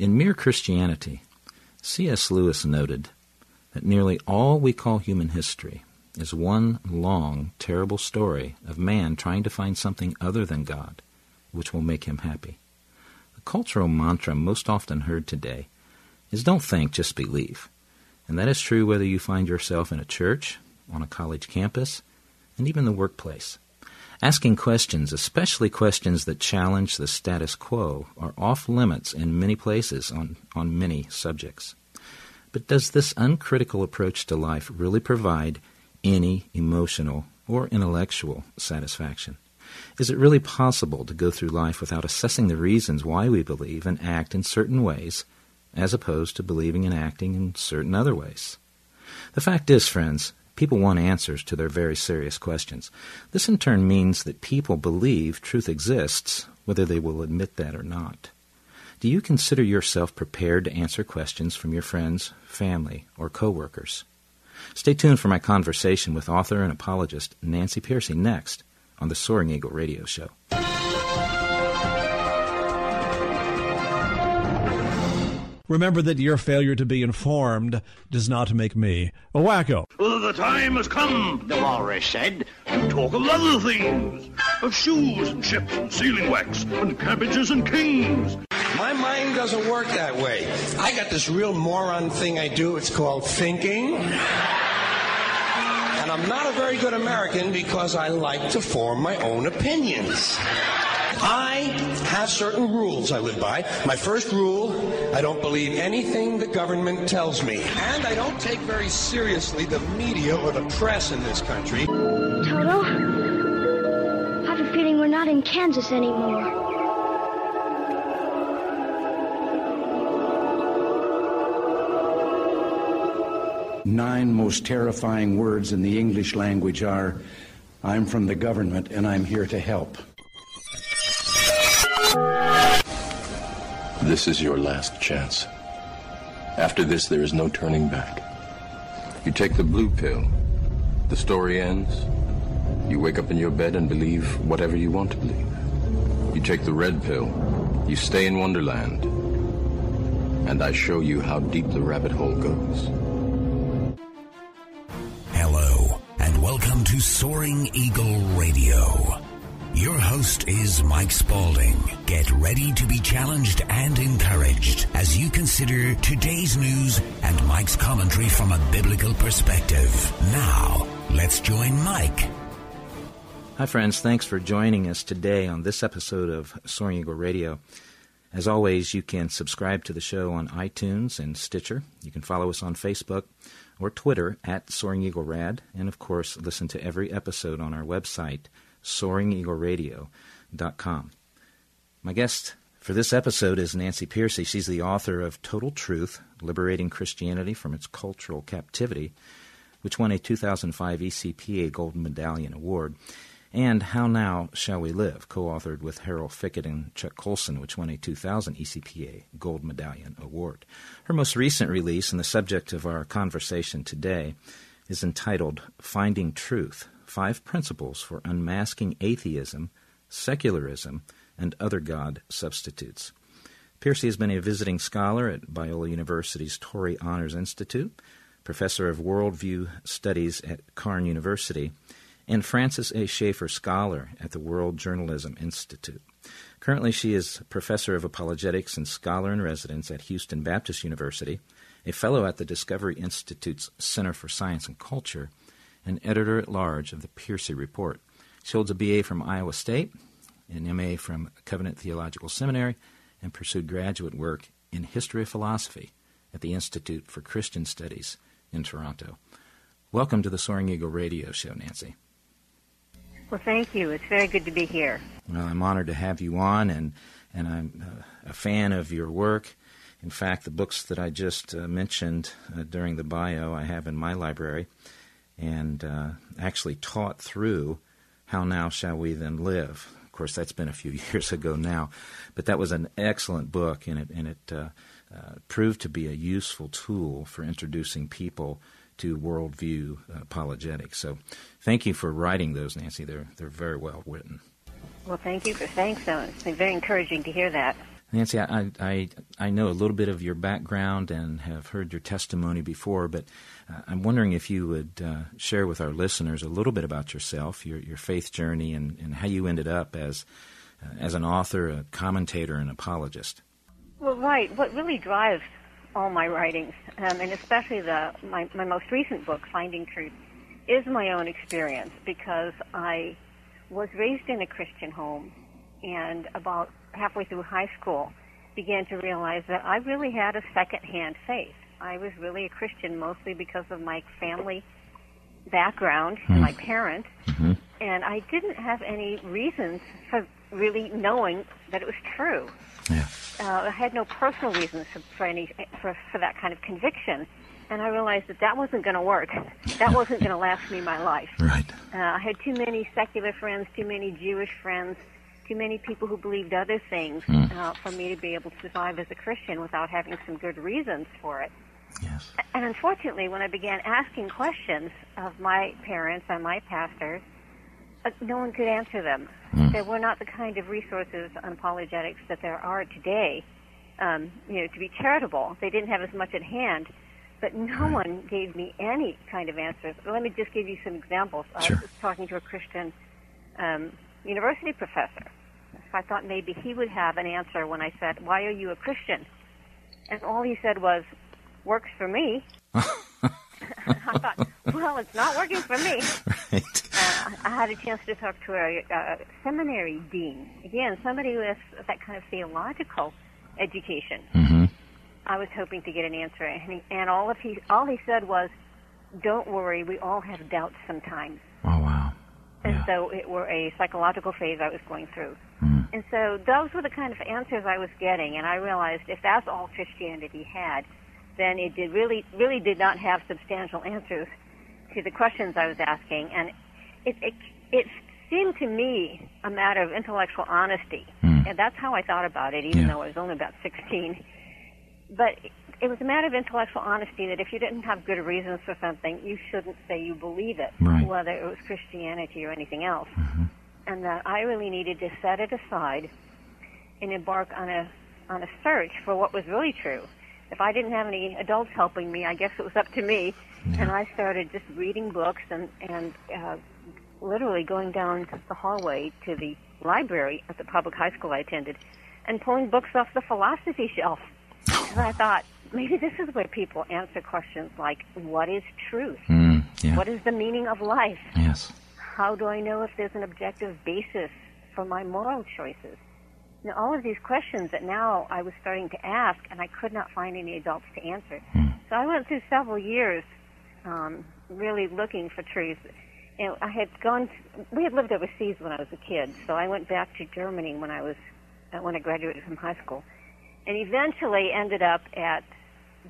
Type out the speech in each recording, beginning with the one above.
In Mere Christianity, C.S. Lewis noted that nearly all we call human history is one long, terrible story of man trying to find something other than God, which will make him happy. The cultural mantra most often heard today is don't think, just believe. And that is true whether you find yourself in a church, on a college campus, and even the workplace. Asking questions, especially questions that challenge the status quo, are off limits in many places on many subjects. But does this uncritical approach to life really provide any emotional or intellectual satisfaction? Is it really possible to go through life without assessing the reasons why we believe and act in certain ways, as opposed to believing and acting in certain other ways? The fact is, friends, people want answers to their very serious questions. This in turn means that people believe truth exists, whether they will admit that or not. Do you consider yourself prepared to answer questions from your friends, family, or coworkers? Stay tuned for my conversation with author and apologist Nancy Pearcey next on the Soaring Eagle Radio Show. Remember that your failure to be informed does not make me a wacko. Well, the time has come, the walrus said, to talk of other things. Of shoes and ships and sealing wax and cabbages and kings. My mind doesn't work that way. I got this real moron thing I do. It's called thinking. And I'm not a very good American because I like to form my own opinions. I have certain rules I live by. My first rule, I don't believe anything the government tells me. And I don't take very seriously the media or the press in this country. Toto, I have a feeling we're not in Kansas anymore. Nine most terrifying words in the English language are, I'm from the government and I'm here to help. This is your last chance. After this, there is no turning back. You take the blue pill, the story ends. You wake up in your bed and believe whatever you want to believe. You take the red pill, you stay in Wonderland, and I show you how deep the rabbit hole goes. Hello, and welcome to Soaring Eagle Radio. Your host is Mike Spaulding. Get ready to be challenged and encouraged as you consider today's news and Mike's commentary from a biblical perspective. Now, let's join Mike. Hi, friends. Thanks for joining us today on this episode of Soaring Eagle Radio. As always, you can subscribe to the show on iTunes and Stitcher. You can follow us on Facebook or Twitter at Soaring Eagle Rad, and of course, listen to every episode on our website, SoaringEagleRadio.com. My guest for this episode is Nancy Pearcey. She's the author of Total Truth, Liberating Christianity from Its Cultural Captivity, which won a 2005 ECPA Gold Medallion Award, and How Now Shall We Live, co-authored with Harold Fickett and Chuck Colson, which won a 2000 ECPA Gold Medallion Award. Her most recent release, and the subject of our conversation today, is entitled Finding Truth, 5 Principles for Unmasking Atheism, Secularism, and Other God Substitutes. Pearcey has been a visiting scholar at Biola University's Torrey Honors Institute, professor of worldview studies at Cairn University, and Francis A. Schaeffer Scholar at the World Journalism Institute. Currently, she is professor of apologetics and scholar in residence at Houston Baptist University, a fellow at the Discovery Institute's Center for Science and Culture, and editor-at-large of the Pearcey-Report. She holds a B.A. from Iowa State, an M.A. from Covenant Theological Seminary, and pursued graduate work in history of philosophy at the Institute for Christian Studies in Toronto. Welcome to the Soaring Eagle Radio Show, Nancy. Well, thank you. It's very good to be here. Well, I'm honored to have you on, and I'm a fan of your work. In fact, the books that I just mentioned during the bio I have in my library, and actually taught through How Now Shall We Then Live. Of course, that's been a few years ago now, but that was an excellent book, and it proved to be a useful tool for introducing people to worldview apologetics. So thank you for writing those, Nancy. They're very well written. Well, thank you for saying so. It's been very encouraging to hear that. Nancy, I know a little bit of your background and have heard your testimony before, but I'm wondering if you would share with our listeners a little bit about yourself, your faith journey, and how you ended up as an author, a commentator, and apologist. Well, right. What really drives all my writings, and especially my most recent book, Finding Truth, is my own experience, because I was raised in a Christian home, and about halfway through high school began to realize that I really had a second-hand faith. I was really a Christian mostly because of my family background and my parents, and I didn't have any reasons for really knowing that it was true. Yeah. I had no personal reasons for that kind of conviction, and I realized that wasn't going to work. That wasn't going to last me my life. Right. I had too many secular friends, too many Jewish friends, too many people who believed other things for me to be able to survive as a Christian without having some good reasons for it. Yes. And unfortunately, when I began asking questions of my parents and my pastors, no one could answer them. There were not the kind of resources on apologetics that there are today, to be charitable. They didn't have as much at hand, but no one gave me any kind of answers. Let me just give you some examples. Sure. I was talking to a Christian university professor. So I thought maybe he would have an answer when I said, "Why are you a Christian?" And all he said was, "Works for me." I thought, well, it's not working for me. Right. I had a chance to talk to a seminary dean. Again, somebody who has that kind of theological education. I was hoping to get an answer, and all he said was, "Don't worry, we all have doubts sometimes." Oh, wow. And Yeah. so it were a psychological phase I was going through. And so those were the kind of answers I was getting, and I realized if that's all Christianity had, then it really did not have substantial answers to the questions I was asking. And it seemed to me a matter of intellectual honesty. And that's how I thought about it, even though I was only about 16. But it was a matter of intellectual honesty that if you didn't have good reasons for something, you shouldn't say you believe it, whether it was Christianity or anything else. And that I really needed to set it aside and embark on a search for what was really true. If I didn't have any adults helping me, I guess it was up to me. And I started just reading books and literally going down the hallway to the library at the public high school I attended and pulling books off the philosophy shelf. And I thought, maybe this is where people answer questions like, what is truth? What is the meaning of life? Yes. How do I know if there's an objective basis for my moral choices? Now, all of these questions that now I was starting to ask, and I could not find any adults to answer. So I went through several years really looking for truth. And we had lived overseas when I was a kid, so I went back to Germany when I graduated from high school, and eventually ended up at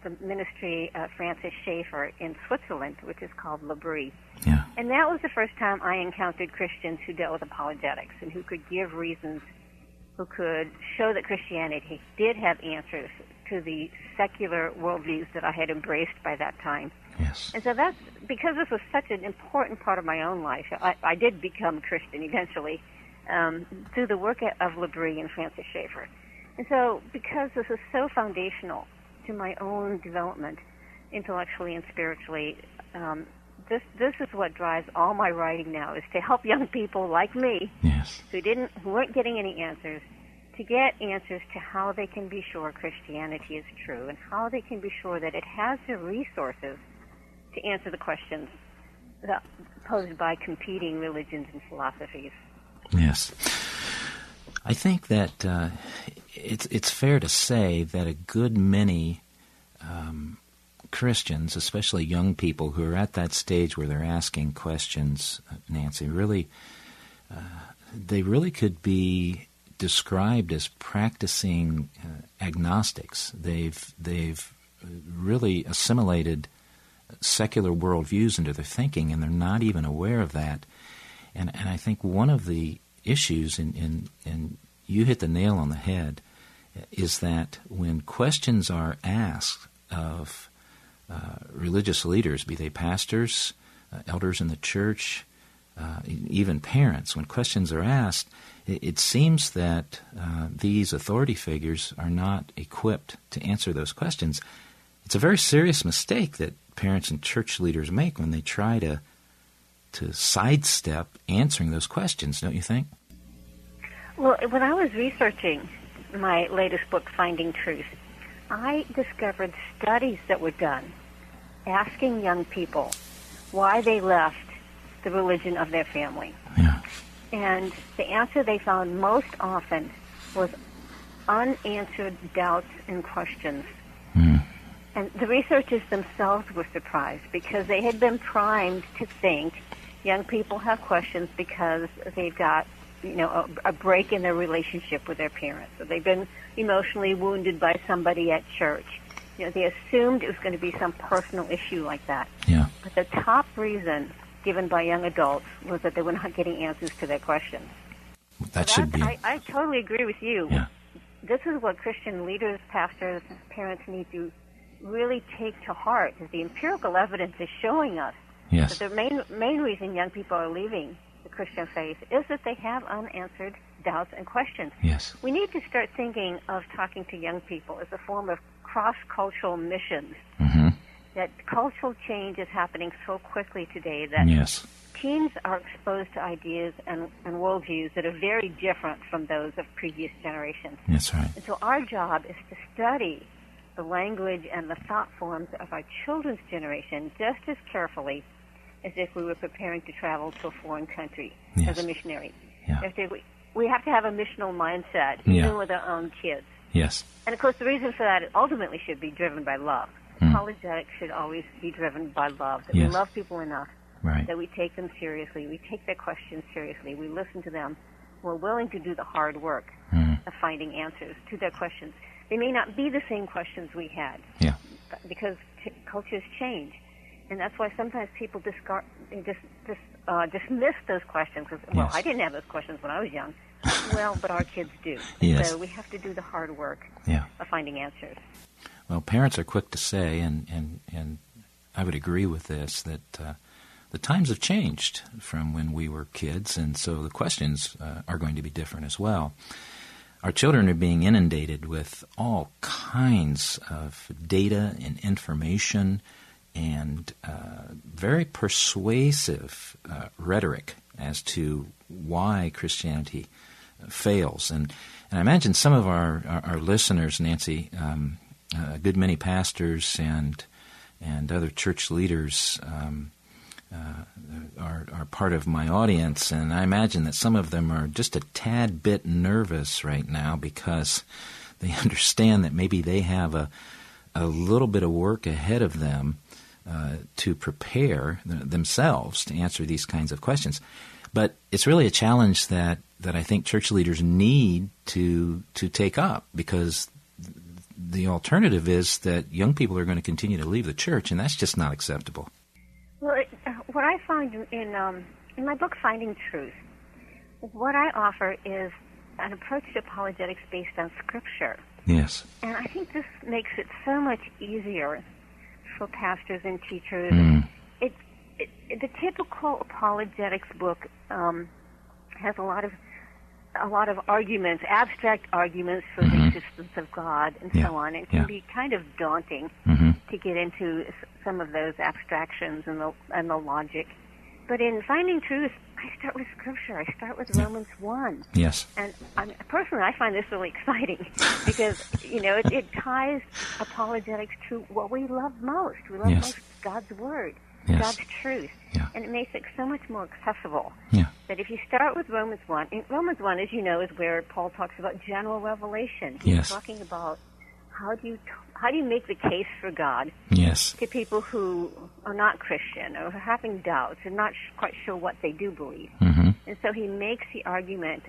the ministry of Francis Schaeffer in Switzerland, which is called L'Abri. Yeah. And that was the first time I encountered Christians who dealt with apologetics and who could give reasons, who could show that Christianity did have answers to the secular worldviews that I had embraced by that time. Yes. And so that's because this was such an important part of my own life. I did become Christian eventually through the work of L'Abri and Francis Schaeffer. And so because this is so foundational to my own development intellectually and spiritually, this is what drives all my writing now, is to help young people like me who weren't getting any answers to get answers to how they can be sure Christianity is true and how they can be sure that it has the resources to answer the questions posed by competing religions and philosophies. Yes. I think that it's fair to say that a good many Christians, especially young people who are at that stage where they're asking questions, Nancy, they really could be described as practicing agnostics. They've really assimilated secular worldviews into their thinking, and they're not even aware of that. And I think one of the issues, and you hit the nail on the head, is that when questions are asked of religious leaders, be they pastors, elders in the church, even parents, when questions are asked, it seems that these authority figures are not equipped to answer those questions. It's a very serious mistake that parents and church leaders make when they try to sidestep answering those questions, don't you think? Well, when I was researching my latest book, Finding Truth, I discovered studies that were done asking young people why they left the religion of their family. Yeah. And the answer they found most often was unanswered doubts and questions. Mm. And the researchers themselves were surprised because they had been primed to think young people have questions because they've got, a break in their relationship with their parents, or they've been emotionally wounded by somebody at church. They assumed it was going to be some personal issue like that. Yeah. But the top reason given by young adults was that they were not getting answers to their questions. That should be. I totally agree with you. Yeah. This is what Christian leaders, pastors, parents need to really take to heart, is the empirical evidence is showing us Yes. that the main reason young people are leaving the Christian faith is that they have unanswered doubts and questions. Yes. We need to start thinking of talking to young people as a form of cross-cultural missions. Mm-hmm. That cultural change is happening so quickly today that Yes. teens are exposed to ideas and worldviews that are very different from those of previous generations. That's right. And so our job is to study the language and the thought forms of our children's generation just as carefully as if we were preparing to travel to a foreign country Yes. as a missionary. Yeah. We have to have a missional mindset, Yeah. even with our own kids. Yes. And, of course, the reason for that ultimately should be driven by love. Apologetics should always be driven by love, that Yes. we love people enough, Right. that we take them seriously, we take their questions seriously, we listen to them, we're willing to do the hard work of finding answers to their questions. They may not be the same questions we had, Yeah. because cultures change. And that's why sometimes people dismiss those questions. Well, Yes. I didn't have those questions when I was young. Well, but our kids do. Yes. So we have to do the hard work Yeah. of finding answers. Well, parents are quick to say, and I would agree with this, that the times have changed from when we were kids, and so the questions are going to be different as well. Our children are being inundated with all kinds of data and information and very persuasive rhetoric as to why Christianity fails. And I imagine some of our listeners, Nancy, a good many pastors and other church leaders are part of my audience, and I imagine that some of them are just a tad bit nervous right now because they understand that maybe they have a little bit of work ahead of them to prepare themselves to answer these kinds of questions. But it's really a challenge that I think church leaders need to take up, because the alternative is that young people are going to continue to leave the church, and that's just not acceptable. Well, what I find in my book, Finding Truth, what I offer is an approach to apologetics based on Scripture. Yes. And I think this makes it so much easier for pastors and teachers. The typical apologetics book has a lot of arguments, abstract arguments for the existence of God and so on. It can be kind of daunting to get into some of those abstractions and the logic. But in Finding Truth, I start with Scripture. I start with Romans 1. Yes. And personally, I find this really exciting because, it ties apologetics to what we love most. We love most God's Word, God's truth. Yeah. And it makes it so much more accessible. Yeah. That if you start with Romans 1, and Romans 1, as you know, is where Paul talks about general revelation. He's talking about how do you make the case for God to people who are not Christian or are having doubts and not quite sure what they do believe. And so he makes the argument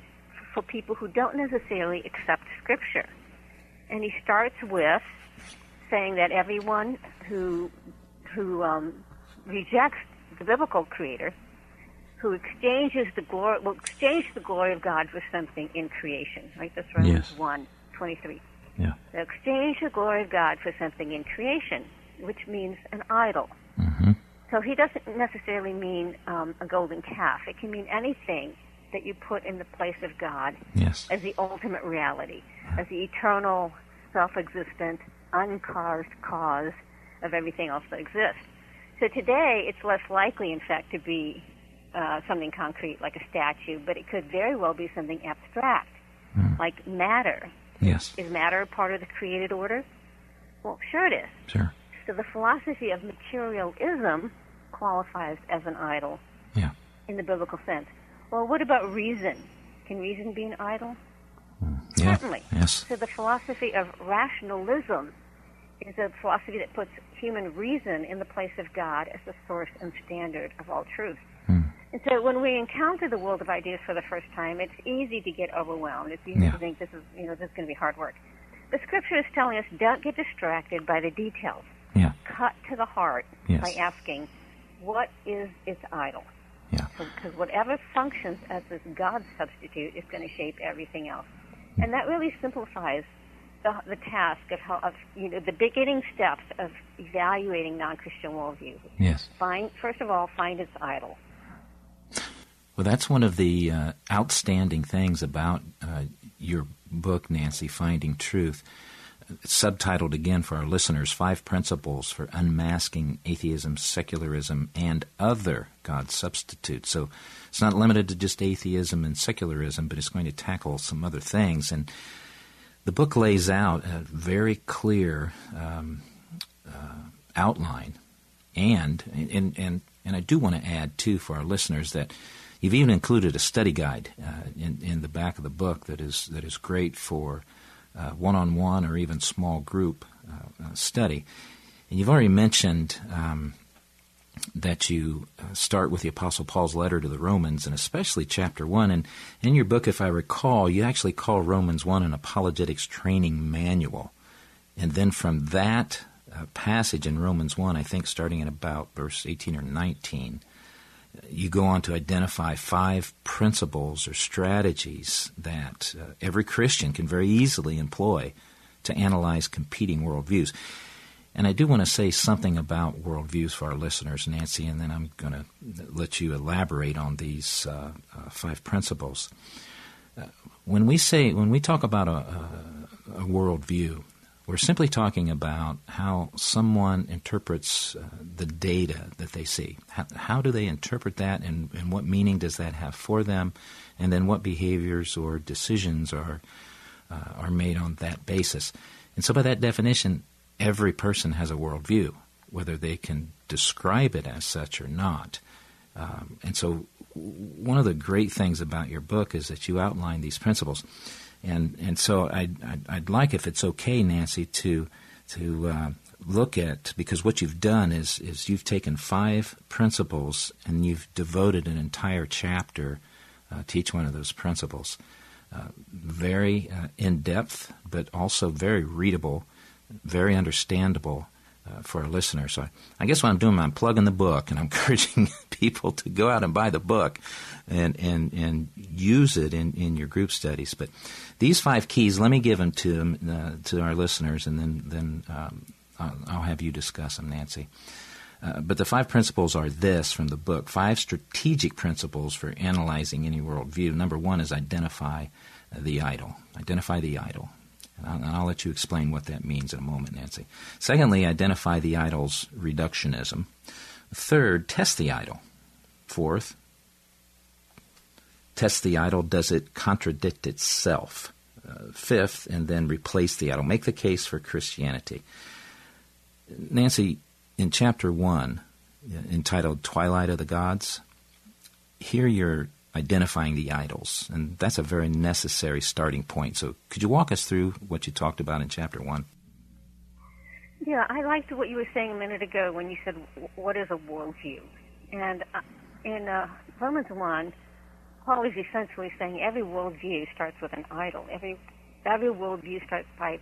for people who don't necessarily accept Scripture. And he starts with saying that everyone who rejects the biblical Creator, who exchanges will exchange the glory of God for something in creation. Right? That's Romans 1:23. Yeah. They'll exchange the glory of God for something in creation, which means an idol. So he doesn't necessarily mean a golden calf. It can mean anything that you put in the place of God as the ultimate reality, as the eternal, self-existent, uncaused cause of everything else that exists. So today, it's less likely, in fact, to be something concrete like a statue, but it could very well be something abstract, like matter. Yes. Is matter part of the created order? Well, sure it is. Sure. So the philosophy of materialism qualifies as an idol in the biblical sense. Well, what about reason? Can reason be an idol? Yeah. Certainly. Yes. So the philosophy of rationalism is a philosophy that puts human reason in the place of God as the source and standard of all truth. And so when we encounter the world of ideas for the first time, it's easy to get overwhelmed. It's easy to think this is going to be hard work. The Scripture is telling us, don't get distracted by the details. Yeah. Cut to the heart by asking, what is its idol? Yeah. Because whatever functions as this God substitute is going to shape everything else. And that really simplifies the task of the beginning steps of evaluating non-Christian worldviews. Yes. First of all, find its idol. Well, that's one of the outstanding things about your book, Nancy, Finding Truth. It's subtitled again for our listeners, 5 Principles for Unmasking Atheism, Secularism, and Other God Substitutes. So it's not limited to just atheism and secularism, but it's going to tackle some other things. And the book lays out a very clear outline. And I do want to add, too, for our listeners that you've even included a study guide in the back of the book that is great for one-on-one or even small group study. And you've already mentioned that you start with the Apostle Paul's letter to the Romans, and especially chapter 1. And in your book, if I recall, you actually call Romans 1 an apologetics training manual. And then from that passage in Romans 1, I think starting at about verse 18 or 19, you go on to identify 5 principles or strategies that every Christian can very easily employ to analyze competing worldviews. And I do want to say something about worldviews for our listeners, Nancy, and then I'm going to let you elaborate on these 5 principles. When we talk about a worldview, we're simply talking about how someone interprets the data that they see. How do they interpret that, and what meaning does that have for them, and then what behaviors or decisions are made on that basis. And so by that definition, every person has a worldview, whether they can describe it as such or not. And so one of the great things about your book is that you outline these principles. And so I'd like, if it's okay, Nancy, to look at, because what you've done is you've taken 5 principles and you've devoted an entire chapter to each one of those principles. Very in-depth, but also very readable, very understandable for our listeners. So I guess what I'm doing, I'm plugging the book, and I'm encouraging people to go out and buy the book and use it in your group studies. But these 5 keys, let me give them to our listeners, and then I'll have you discuss them, Nancy. But the 5 principles are this from the book: 5 strategic principles for analyzing any worldview. Number 1 is identify the idol. Identify the idol. And I'll let you explain what that means in a moment, Nancy. Secondly, identify the idol's reductionism. Third, test the idol. Fourth, test the idol. Does it contradict itself? Fifth, and then replace the idol. Make the case for Christianity. Nancy, in chapter 1, entitled Twilight of the Gods, here you're identifying the idols, and that's a very necessary starting point. So could you walk us through what you talked about in chapter 1? Yeah, I liked what you were saying a minute ago when you said, what is a worldview? And in Romans 1, Paul is essentially saying every worldview starts with an idol. Every worldview starts by,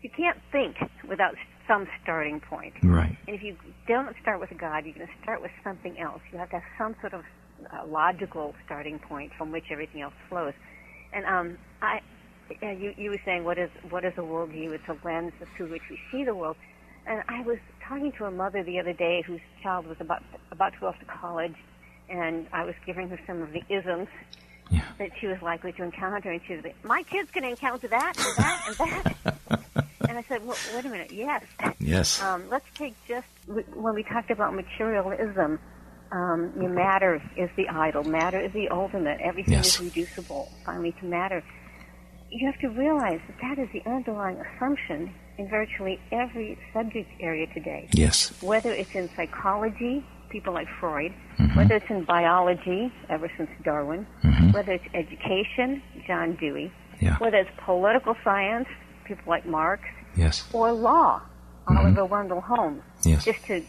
you can't think without some starting point. Right. And if you don't start with God, you're going to start with something else. You have to have some sort of logical starting point from which everything else flows. And you were saying, what is a worldview? It's a lens through which we see the world. And I was talking to a mother the other day whose child was about to go off to college, and I was giving her some of the isms that she was likely to encounter, and she was like, my kid's going to encounter that and that and that. And I said, well, wait a minute, yes. Yes. Let's take just, when we talked about materialism, matter is the idol, matter is the ultimate, everything is reducible finally to matter. You have to realize that that is the underlying assumption in virtually every subject area today. Yes. Whether it's in psychology, people like Freud, whether it's in biology, ever since Darwin, whether it's education, John Dewey, whether it's political science, people like Marx, or law, Oliver Wendell Holmes, just to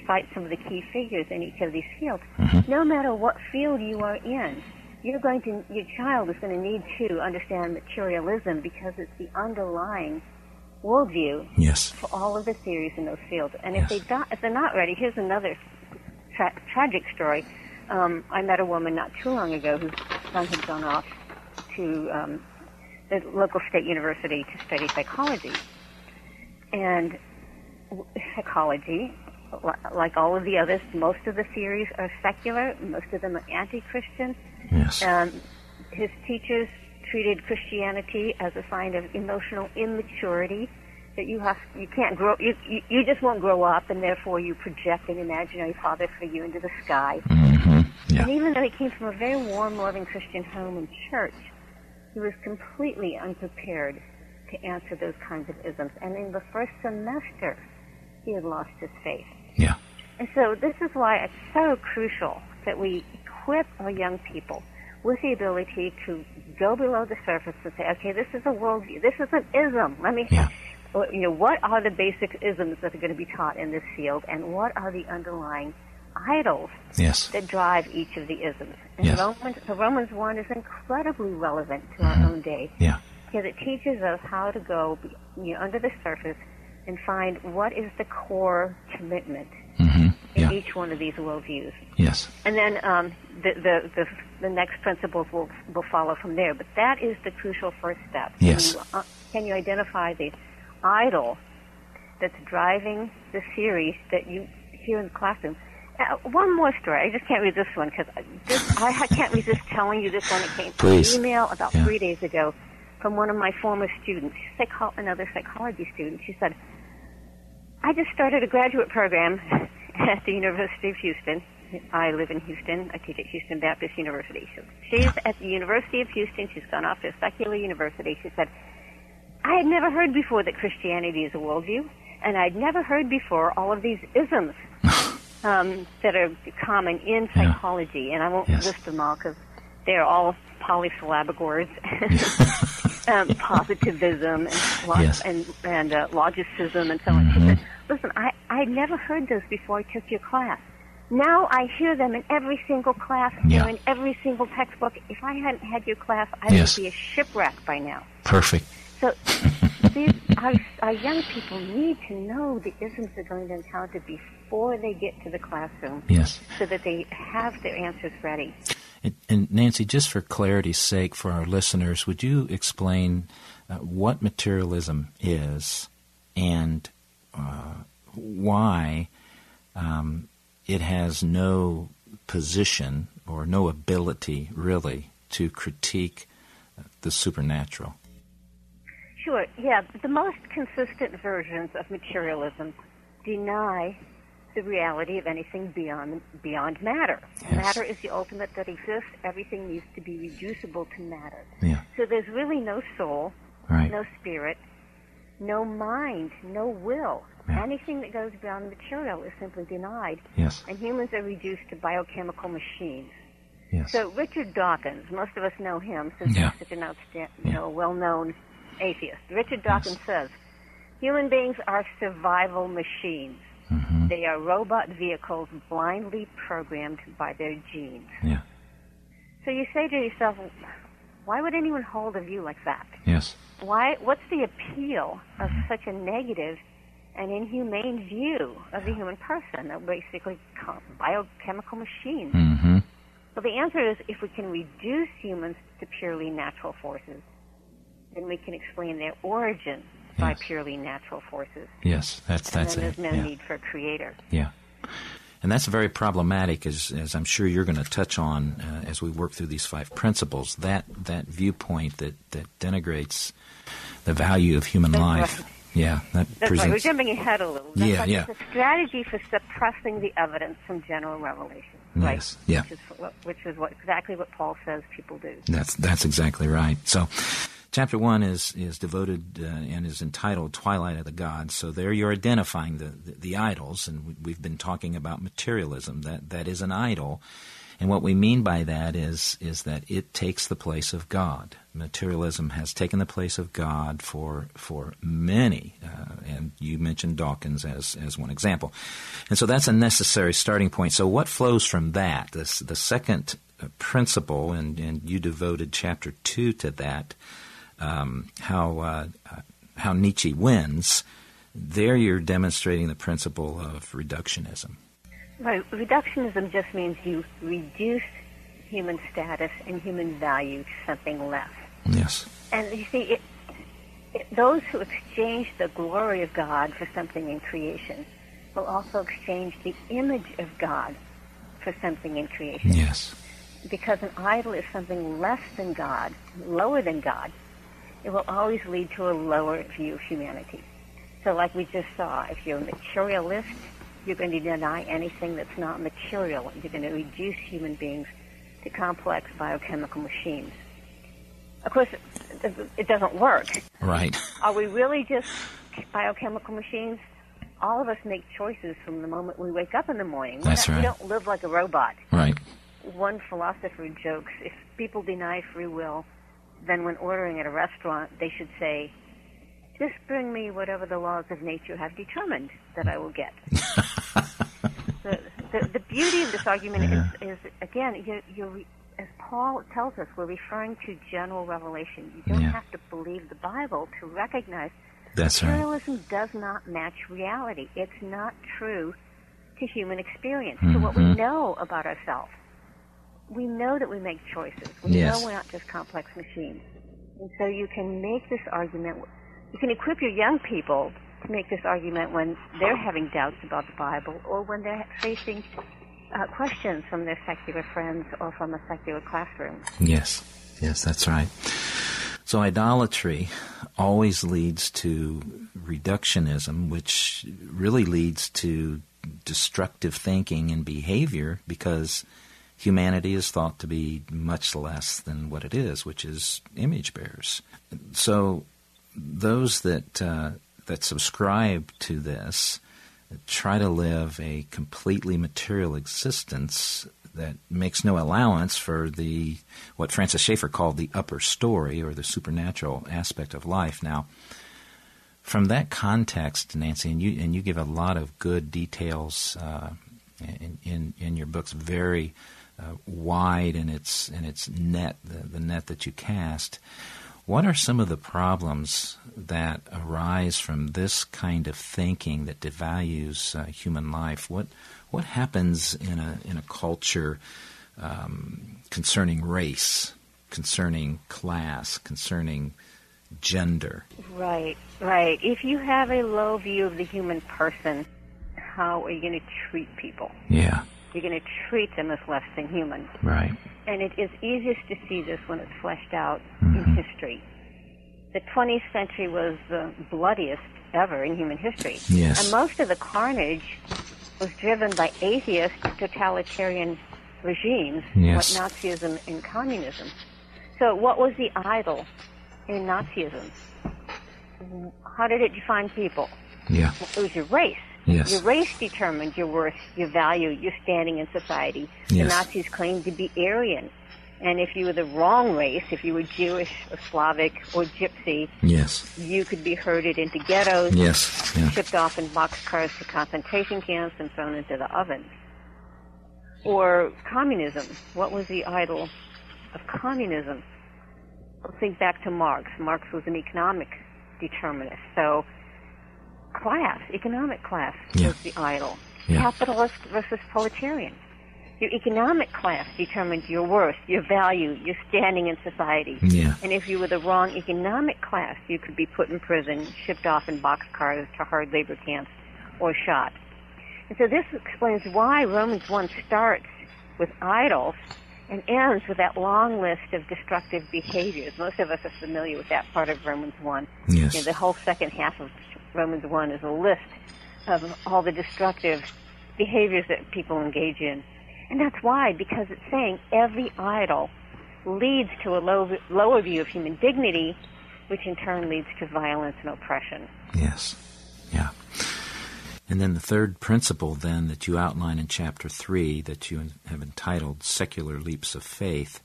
cite some of the key figures in each of these fields. No matter what field you are in, your child is going to need to understand materialism because it's the underlying worldview for all of the theories in those fields. And if they're not ready, here's another tragic story. I met a woman not too long ago whose son had gone off to the local state university to study psychology. And psychology, like all of the others, most of the theories are secular, most of them are anti-Christian. His teachers treated Christianity as a sign of emotional immaturity, that you can't grow, you just won't grow up, and therefore you project an imaginary father for you into the sky. And even though he came from a very warm, loving Christian home and church, he was completely unprepared to answer those kinds of isms. And in the first semester, he had lost his faith. And so this is why it's so crucial that we equip our young people with the ability to go below the surface and say, okay, this is a worldview, this is an ism. Let me what are the basic isms that are going to be taught in this field, and what are the underlying idols that drive each of the isms? And Romans 1 is incredibly relevant to our own day, because it teaches us how to go under the surface and find what is the core commitment in each one of these worldviews. And then the next principles will follow from there. But that is the crucial first step. Can you identify the idol that's driving the theories that you hear in the classroom? One more story. I just can't read this one because I can't resist telling you this one. It came from an email about 3 days ago from one of my former students, another psychology student. She said, I just started a graduate program at the University of Houston. I live in Houston. I teach at Houston Baptist University. She's at the University of Houston. She's gone off to a secular university. She said, I had never heard before that Christianity is a worldview, and I'd never heard before all of these isms that are common in psychology. And I won't list them all because they're all polysyllabic words. Positivism and logicism and so on. She said, listen, I'd never heard those before I took your class. Now I hear them in every single class, in every single textbook. If I hadn't had your class, I would be a shipwreck by now. Perfect. So our young people need to know the isms they're going to encounter before they get to the classroom, so that they have their answers ready. And Nancy, just for clarity's sake for our listeners, would you explain what materialism is and why it has no position or no ability, really, to critique the supernatural? Sure, the most consistent versions of materialism deny the reality of anything beyond matter. Matter is the ultimate that exists. Everything needs to be reducible to matter. So there's really no soul, no spirit, no mind, no will. Anything that goes beyond material is simply denied. And humans are reduced to biochemical machines. So Richard Dawkins, most of us know him since he's such an outstanding, well-known atheist. Richard Dawkins says, human beings are survival machines. They are robot vehicles blindly programmed by their genes. So you say to yourself, why would anyone hold a view like that? What's the appeal of such a negative and inhumane view of the human person? They're basically biochemical machines. Well, the answer is, if we can reduce humans to purely natural forces, then we can explain their origin by purely natural forces. Yes, that's and it. then there's no need for a creator. Yeah. And that's very problematic, as I'm sure you're going to touch on as we work through these 5 principles, that viewpoint that denigrates the value of human life. Right. Yeah, that's right. We're jumping ahead a little. It's a strategy for suppressing the evidence from general revelation. Right? Yes, yeah. Which is exactly what Paul says people do. That's exactly right. So, Chapter 1 is devoted and is entitled Twilight of the Gods. So there you're identifying the idols, and we've been talking about materialism. That is an idol. And what we mean by that is that it takes the place of God. Materialism has taken the place of God for many, and you mentioned Dawkins as one example. And so that's a necessary starting point. So what flows from that? The second principle, and you devoted Chapter 2 to that, how Nietzsche wins. There you're demonstrating the principle of reductionism. Right. Reductionism just means you reduce human status and human value to something less. Yes. And you see, those who exchange the glory of God for something in creation will also exchange the image of God for something in creation. Yes. Because an idol is something less than God, lower than God, it will always lead to a lower view of humanity. So like we just saw, if you're a materialist, you're going to deny anything that's not material. You're going to reduce human beings to complex biochemical machines. Of course, it doesn't work. Right. Are we really just biochemical machines? All of us make choices from the moment we wake up in the morning. That's right. We don't live like a robot. Right. One philosopher jokes, if people deny free will, then when ordering at a restaurant, they should say, just bring me whatever the laws of nature have determined that I will get. The beauty of this argument is again, as Paul tells us, we're referring to general revelation. You don't have to believe the Bible to recognize materialism does not match reality. It's not true to human experience, to what we know about ourselves. We know that we make choices. We know we're not just complex machines. And so you can make this argument. You can equip your young people to make this argument when they're having doubts about the Bible or when they're facing questions from their secular friends or from a secular classroom. Yes, that's right. So idolatry always leads to reductionism, which really leads to destructive thinking and behavior because humanity is thought to be much less than what it is, which is image bearers. So those that subscribe to this try to live a completely material existence that makes no allowance for what Francis Schaeffer called the upper story or the supernatural aspect of life. Now, from that context, Nancy, and you give a lot of good details in your books, very wide in its net, the net that you cast. What are some of the problems that arise from this kind of thinking that devalues human life? What happens in a culture concerning race, concerning class, concerning gender? Right. If you have a low view of the human person, how are you going to treat people? Yeah. You're going to treat them as less than human. Right. And it is easiest to see this when it's fleshed out in history. The 20th century was the bloodiest ever in human history. Yes. And most of the carnage was driven by atheist totalitarian regimes, like Nazism and communism. So what was the idol in Nazism? How did it define people? Yeah. It was your race. Yes. Your race determined your worth, your value, your standing in society. Yes. The Nazis claimed to be Aryan. And if you were the wrong race, if you were Jewish or Slavic or Gypsy, you could be herded into ghettos, shipped off in boxcars to concentration camps and thrown into the ovens. Or communism. What was the idol of communism? Let's think back to Marx. Marx was an economic determinist. So class, economic class was the idol. Capitalist versus proletarian. Your economic class determined your worth, your value, your standing in society. Yeah. And if you were the wrong economic class, you could be put in prison, shipped off in boxcars to hard labor camps, or shot. And so this explains why Romans 1 starts with idols and ends with that long list of destructive behaviors. Most of us are familiar with that part of Romans 1. Yes. You know, the whole second half of Romans 1 is a list of all the destructive behaviors that people engage in. And that's why, because it's saying every idol leads to a lower view of human dignity, which in turn leads to violence and oppression. Yes. Yeah. And then the third principle then that you outline in Chapter 3 that you have entitled Secular Leaps of Faith,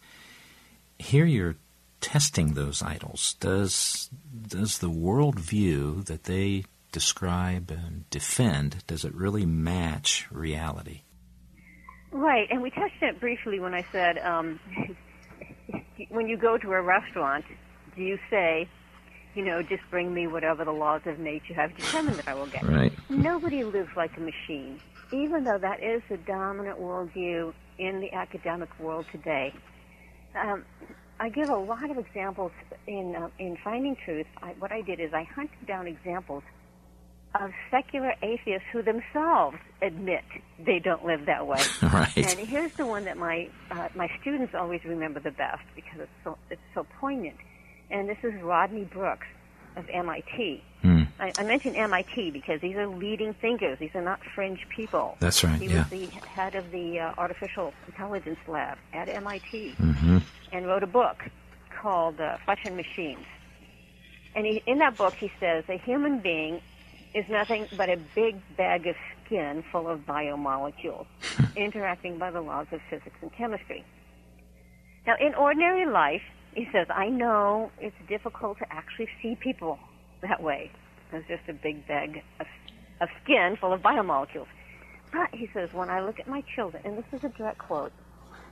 here you're testing those idols. Does the worldview that they describe and defend, does it really match reality? Right, and we touched on it briefly when I said, when you go to a restaurant, do you say, you know, just bring me whatever the laws of nature have determined that I will get? Right. Nobody lives like a machine, even though that is the dominant worldview in the academic world today. I give a lot of examples in Finding Truth. What I did is I hunted down examples of secular atheists who themselves admit they don't live that way. Right. And here's the one that my students always remember the best because it's so poignant. And this is Rodney Brooks of MIT. I mention MIT because these are leading thinkers. These are not fringe people. That's right. He was the head of the Artificial Intelligence Lab at MIT and wrote a book called Flesh and Machines. And in that book he says a human being is nothing but a big bag of skin full of biomolecules interacting by the laws of physics and chemistry. Now, in ordinary life, he says, I know it's difficult to actually see people that way. It's just a big bag of skin full of biomolecules. But, he says, when I look at my children, and this is a direct quote,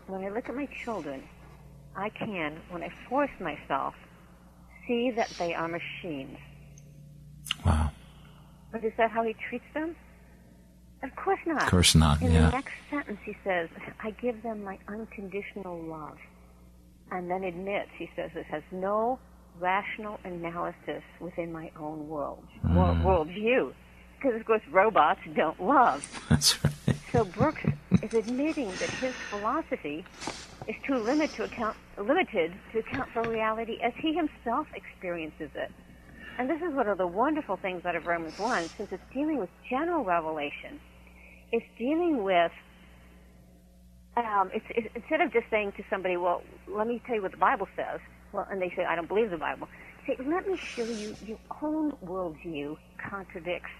when I look at my children, I can, when I force myself, see that they are machines. Wow. But is that how he treats them? Of course not. Of course not, In the next sentence, he says, I give them my unconditional love. And then admits, he says, it has no rational analysis within my own worldview. Because, of course, robots don't love. That's right. So Brooks is admitting that his philosophy is too limited to account for reality as he himself experiences it. And this is one of the wonderful things out of Romans 1, since it's dealing with general revelation. It's dealing with, it's instead of just saying to somebody, well, let me tell you what the Bible says, well, and they say, I don't believe the Bible. Say, let me show you your own worldview contradicts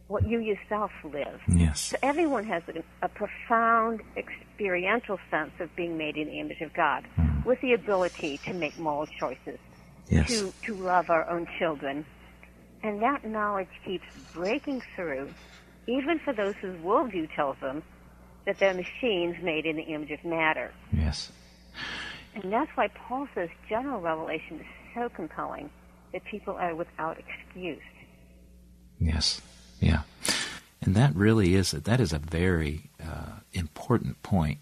what you yourself live. Yes. So everyone has a profound experiential sense of being made in the image of God, with the ability to make moral choices. Yes. To love our own children. And that knowledge keeps breaking through, even for those whose worldview tells them that they're machines made in the image of matter. Yes. And that's why Paul says general revelation is so compelling that people are without excuse. Yes. Yeah. And that really is a very important point.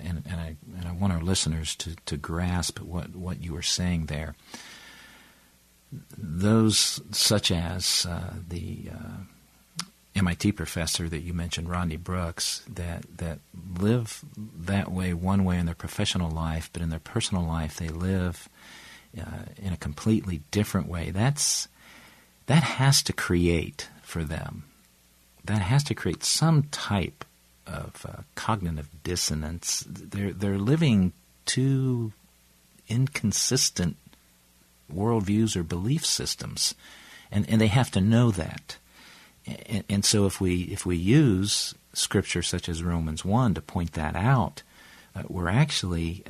And I want our listeners to grasp what you were saying there. Those such as the MIT professor that you mentioned, Rodney Brooks, that live that way one way in their professional life, but in their personal life they live in a completely different way. That has to create for them. That has to create some type of cognitive dissonance. They're living two inconsistent worldviews or belief systems, and they have to know that. And so if we use scripture such as Romans 1 to point that out, we're actually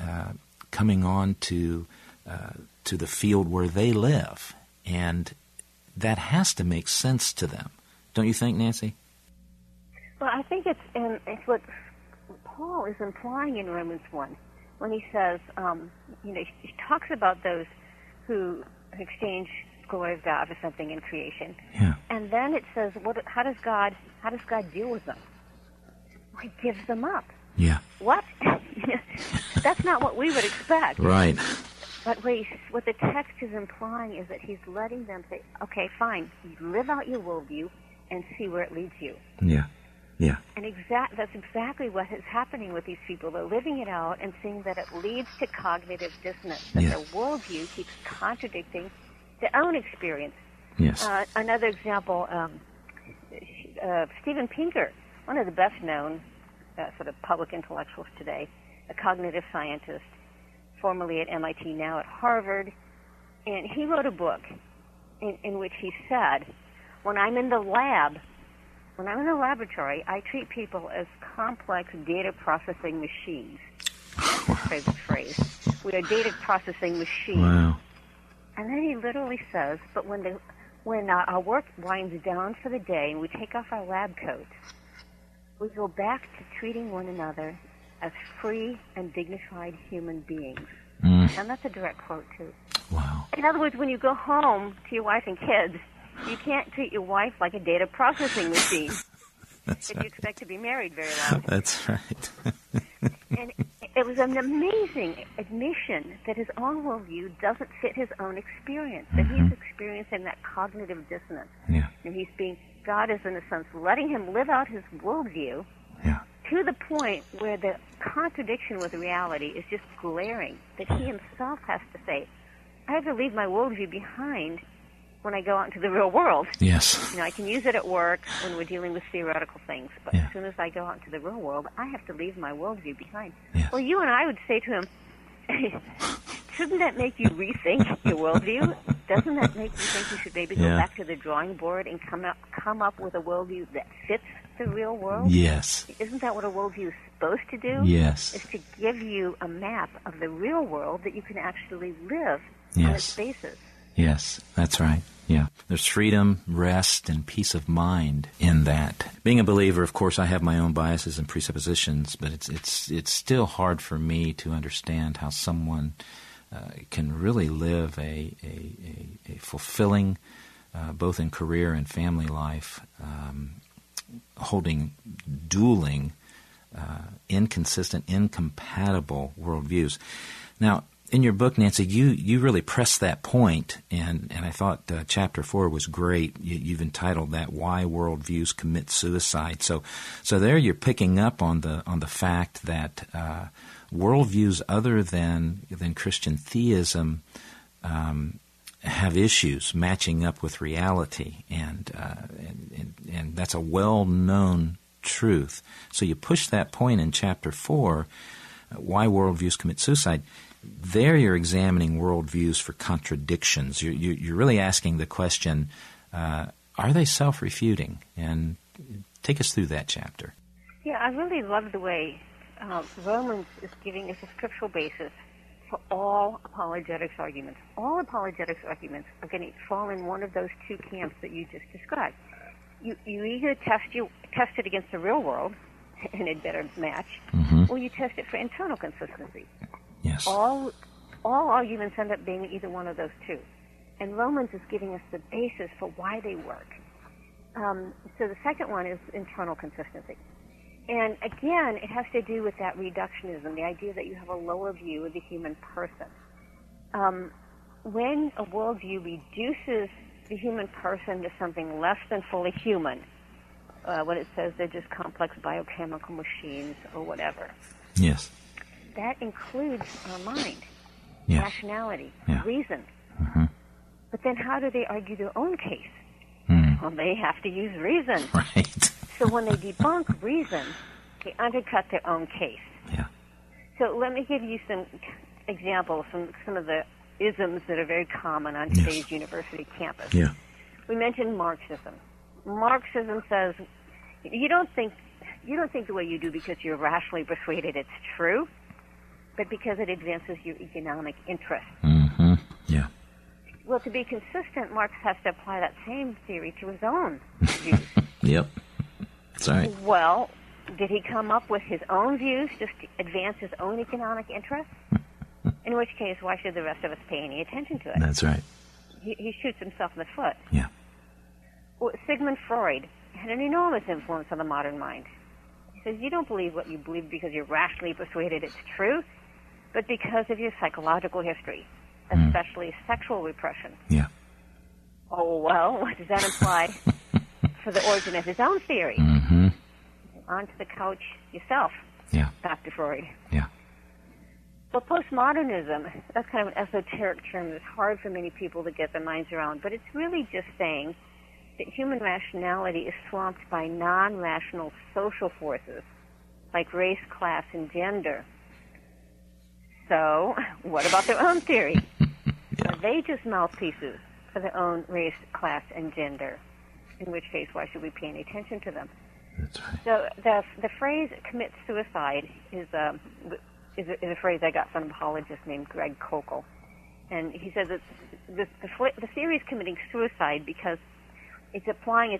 coming on to the field where they live, and that has to make sense to them. Don't you think, Nancy? Well, I think it's what Paul is implying in Romans 1 when he says, he talks about those who exchange the glory of God for something in creation. Yeah. And then it says, how does God deal with them? Well, he gives them up. Yeah. What? That's not what we would expect. Right. But what the text is implying is that he's letting them say, okay, fine, you live out your worldview and see where it leads you. Yeah. Yeah. And that's exactly what is happening with these people. They're living it out and seeing that it leads to cognitive dissonance, that their worldview keeps contradicting their own experience. Yes. Another example, Steven Pinker, one of the best-known sort of public intellectuals today, a cognitive scientist, formerly at MIT, now at Harvard, and he wrote a book in which he said, when I'm in the laboratory, I treat people as complex data processing machines. That's his favorite phrase. We are data processing machines. Wow. And then he literally says, but when our work winds down for the day and we take off our lab coats, we go back to treating one another as free and dignified human beings. And that's a direct quote, too. Wow. In other words, when you go home to your wife and kids, you can't treat your wife like a data processing machine if you expect to be married very long. That's right. And it was an amazing admission that his own worldview doesn't fit his own experience, that he's experiencing that cognitive dissonance. Yeah. And God is, in a sense, letting him live out his worldview to the point where the contradiction with reality is just glaring, that he himself has to say, I have to leave my worldview behind when I go out into the real world. Yes. I can use it at work when we're dealing with theoretical things, but as soon as I go out into the real world, I have to leave my worldview behind. Yes. Well, you and I would say to him, shouldn't that make you rethink your worldview? Doesn't that make you think you should maybe go back to the drawing board and come up with a worldview that fits the real world? Yes. Isn't that what a worldview is supposed to do? Yes. Is to give you a map of the real world that you can actually live on its basis. Yes, that's right. Yeah. There's freedom, rest, and peace of mind in that. Being a believer, of course, I have my own biases and presuppositions, but it's still hard for me to understand how someone can really live a fulfilling, both in career and family life, holding dueling, inconsistent, incompatible worldviews. Now, in your book, Nancy, you really pressed that point, and I thought Chapter 4 was great. You've entitled that "Why Worldviews Commit Suicide." So there you're picking up on the fact that worldviews other than Christian theism have issues matching up with reality, and that's a well-known truth. So you push that point in Chapter 4, "Why Worldviews Commit Suicide." There you're examining worldviews for contradictions. You're really asking the question, are they self-refuting? And take us through that chapter. Yeah, I really love the way Romans is giving us a scriptural basis for all apologetics arguments. All apologetics arguments are going to fall in one of those two camps that you just described. You either test it against the real world, and it better match, or you test it for internal consistency. Yes. All arguments end up being either one of those two. And Romans is giving us the basis for why they work. So the second one is internal consistency. And again, it has to do with that reductionism, the idea that you have a lower view of the human person. When a worldview reduces the human person to something less than fully human, when it says they're just complex biochemical machines or whatever. Yes. That includes our mind, yes. rationality, yeah. reason. But then how do they argue their own case? Well, they have to use reason. Right. So when they debunk reason, they undercut their own case. Yeah. So let me give you some examples from some of the isms that are very common on today's university campus. Yeah. We mentioned Marxism. Marxism says you don't think the way you do because you're rationally persuaded it's true, but because it advances your economic interest. Yeah. Well, to be consistent, Marx has to apply that same theory to his own views. Yep. That's right. Well, did he come up with his own views just to advance his own economic interests? In which case, why should the rest of us pay any attention to it? That's right. He shoots himself in the foot. Yeah. Well, Sigmund Freud had an enormous influence on the modern mind. says you don't believe what you believe because you're rationally persuaded it's true, but because of your psychological history, especially sexual repression. Yeah. Oh, well, what does that imply for the origin of his own theory? Mm-hmm. Onto the couch yourself, Yeah. Dr. Freud. Yeah. Well, postmodernism, that's kind of an esoteric term that's hard for many people to get their minds around, but it's really just saying that human rationality is swamped by non-rational social forces like race, class, and gender. So, what about their own theory? Yeah. Are they just mouthpieces for their own race, class, and gender? In which case, why should we pay any attention to them? That's right. So the phrase "commit suicide" is a phrase I got from an apologist named Greg Kokel, and he says that the theory is committing suicide because it's applying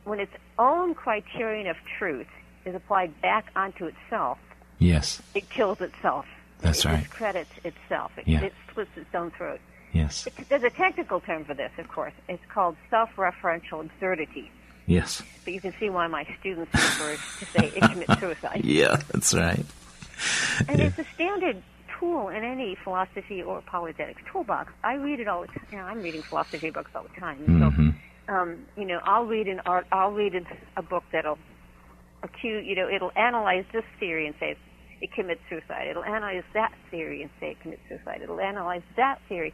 when its own criterion of truth is applied back onto itself. Yes. It kills itself. That's right. It discredits itself. It slits its own throat. Yes. There's a technical term for this, of course. It's called self-referential absurdity. Yes. But you can see why my students prefer to say it commits suicide. Yeah, that's right. And it's a standard tool in any philosophy or apologetics toolbox. I read it all the time. I'm reading philosophy books all the time. Mm-hmm. So, I'll read a book that'll it'll analyze this theory and say it commits suicide. It'll analyze that theory and say it commits suicide. It'll analyze that theory.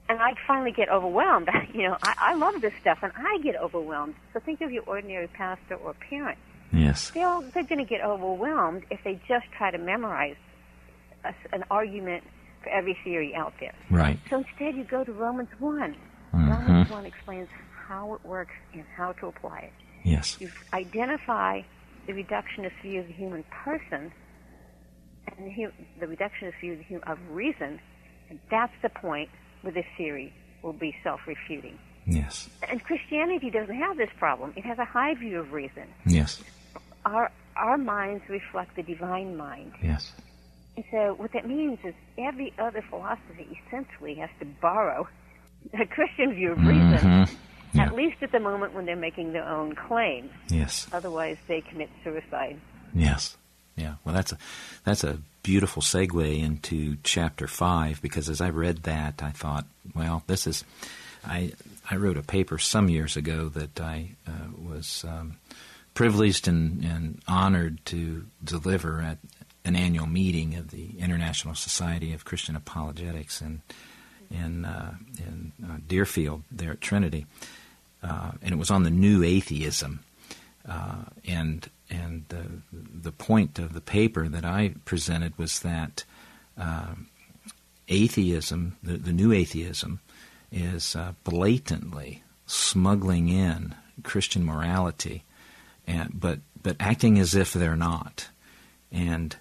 And I finally get overwhelmed. I love this stuff, and I get overwhelmed. So think of your ordinary pastor or parent. Yes. They're going to get overwhelmed if they just try to memorize an argument for every theory out there. Right. So instead, you go to Romans 1. Mm-hmm. Romans 1 explains how it works and how to apply it. Yes. You identify the reductionist view of the human person and the reductionist view of reason, and that's the point where this theory will be self-refuting. Yes. And Christianity doesn't have this problem. It has a high view of reason. Yes. Our minds reflect the divine mind. Yes. And so what that means is every other philosophy essentially has to borrow a Christian view of reason, Mm-hmm. Yeah. at least at the moment when they're making their own claims. Yes. Otherwise, they commit suicide. Yes. Yeah. Well, that's a beautiful segue into Chapter 5, because as I read that, I thought, well, this is... I wrote a paper some years ago that I was privileged and honored to deliver at an annual meeting of the International Society of Christian Apologetics in Deerfield there at Trinity, and it was on the new atheism, and the point of the paper that I presented was that atheism, the new atheism, is blatantly smuggling in Christian morality, but acting as if they're not. And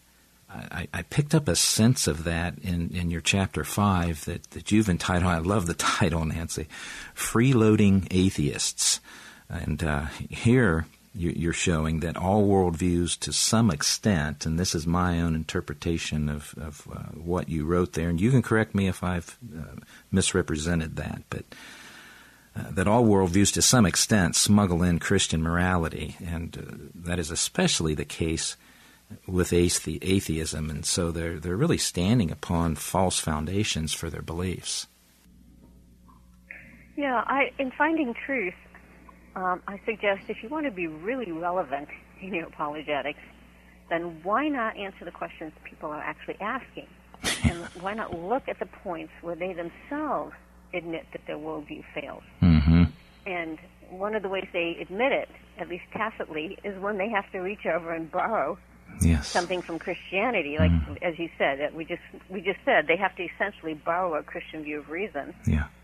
I picked up a sense of that in your Chapter 5 that you've entitled, I love the title, Nancy, Freeloading Atheists. And here you're showing that all worldviews to some extent, and this is my own interpretation of what you wrote there, and you can correct me if I've misrepresented that, but that all worldviews to some extent smuggle in Christian morality, and that is especially the case with atheism, and so they're really standing upon false foundations for their beliefs. Yeah, in Finding Truth, I suggest if you want to be really relevant in your apologetics, then why not answer the questions people are actually asking? And why not look at the points where they themselves admit that their worldview fails? Mm-hmm. And one of the ways they admit it, at least tacitly, is when they have to reach over and borrow something from Christianity, like as you said, that we just said they have to essentially borrow a Christian view of reason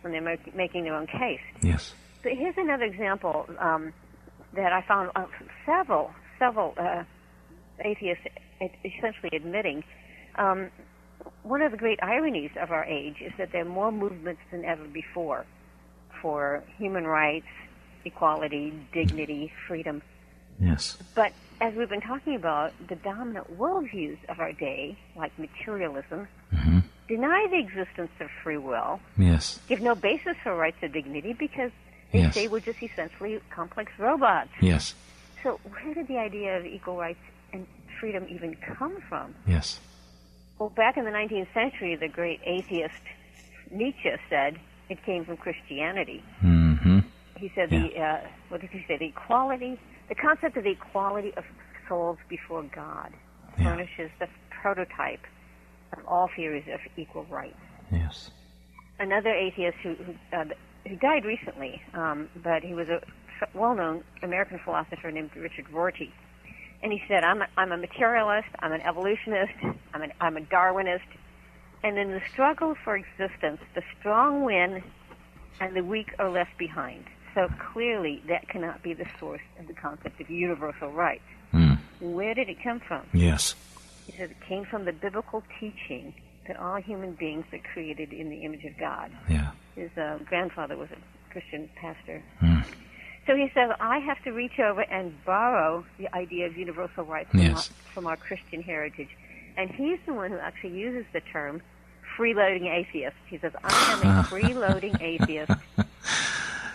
when they're making their own case. Yes. But here's another example that I found several atheists essentially admitting. One of the great ironies of our age is that there are more movements than ever before for human rights, equality, dignity, freedom. Yes. But as we've been talking about, the dominant worldviews of our day, like materialism, deny the existence of free will, give no basis for rights or dignity because they say we're just essentially complex robots. Yes. So where did the idea of equal rights and freedom even come from? Yes. Well, back in the 19th century, the great atheist Nietzsche said it came from Christianity. Mm-hmm. He said what did he say? The concept of the equality of souls before God furnishes the prototype of all theories of equal rights. Yes. Another atheist who died recently, but he was a well-known American philosopher named Richard Rorty, and he said, "I'm a materialist, I'm an evolutionist, I'm a Darwinist, and in the struggle for existence, the strong win, and the weak are left behind. So clearly, that cannot be the source of the concept of universal rights." Where did it come from? Yes. He says it came from the biblical teaching that all human beings are created in the image of God. Yeah. His grandfather was a Christian pastor. So he says, I have to reach over and borrow the idea of universal rights from our Christian heritage. And he's the one who actually uses the term freeloading atheist. He says, I am a freeloading atheist,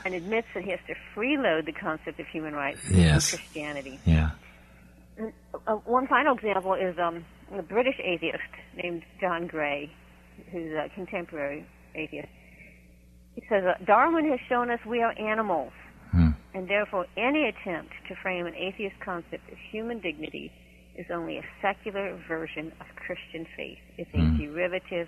and admits that he has to freeload the concept of human rights in Christianity. Yeah. And, one final example is a British atheist named John Gray, who's a contemporary atheist. He says, Darwin has shown us we are animals, and therefore any attempt to frame an atheist concept of human dignity is only a secular version of Christian faith. It's a derivative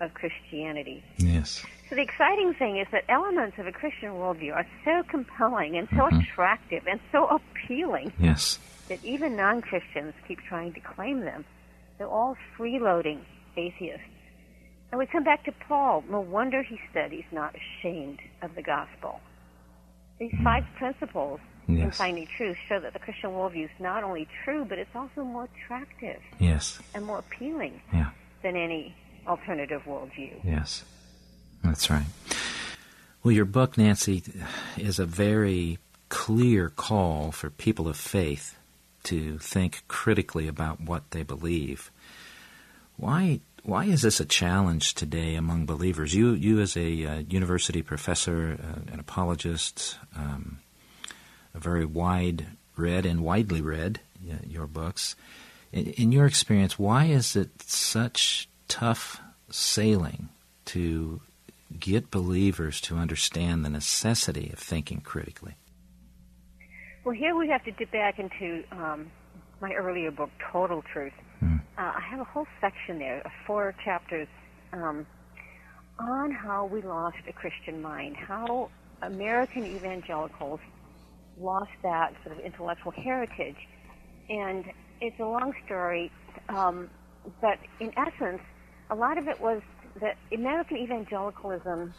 of Christianity. Yes. So the exciting thing is that elements of a Christian worldview are so compelling and so attractive and so appealing that even non-Christians keep trying to claim them. They're all freeloading atheists. And we come back to Paul. No wonder he said he's not ashamed of the gospel. These 5 principles in finding truth show that the Christian worldview is not only true, but it's also more attractive and more appealing than any alternative worldview. Yes, that's right. Well, your book, Nancy, is a very clear call for people of faith to think critically about what they believe. Why is this a challenge today among believers? You as a university professor, an apologist, a very wide-read and widely read, your books. In your experience, why is it such tough sailing to get believers to understand the necessity of thinking critically? Well, here we have to dip back into my earlier book, Total Truth. I have a whole section there, 4 chapters, on how we lost a Christian mind, how American evangelicals lost that sort of intellectual heritage. And it's a long story, but in essence, a lot of it was that American evangelicalism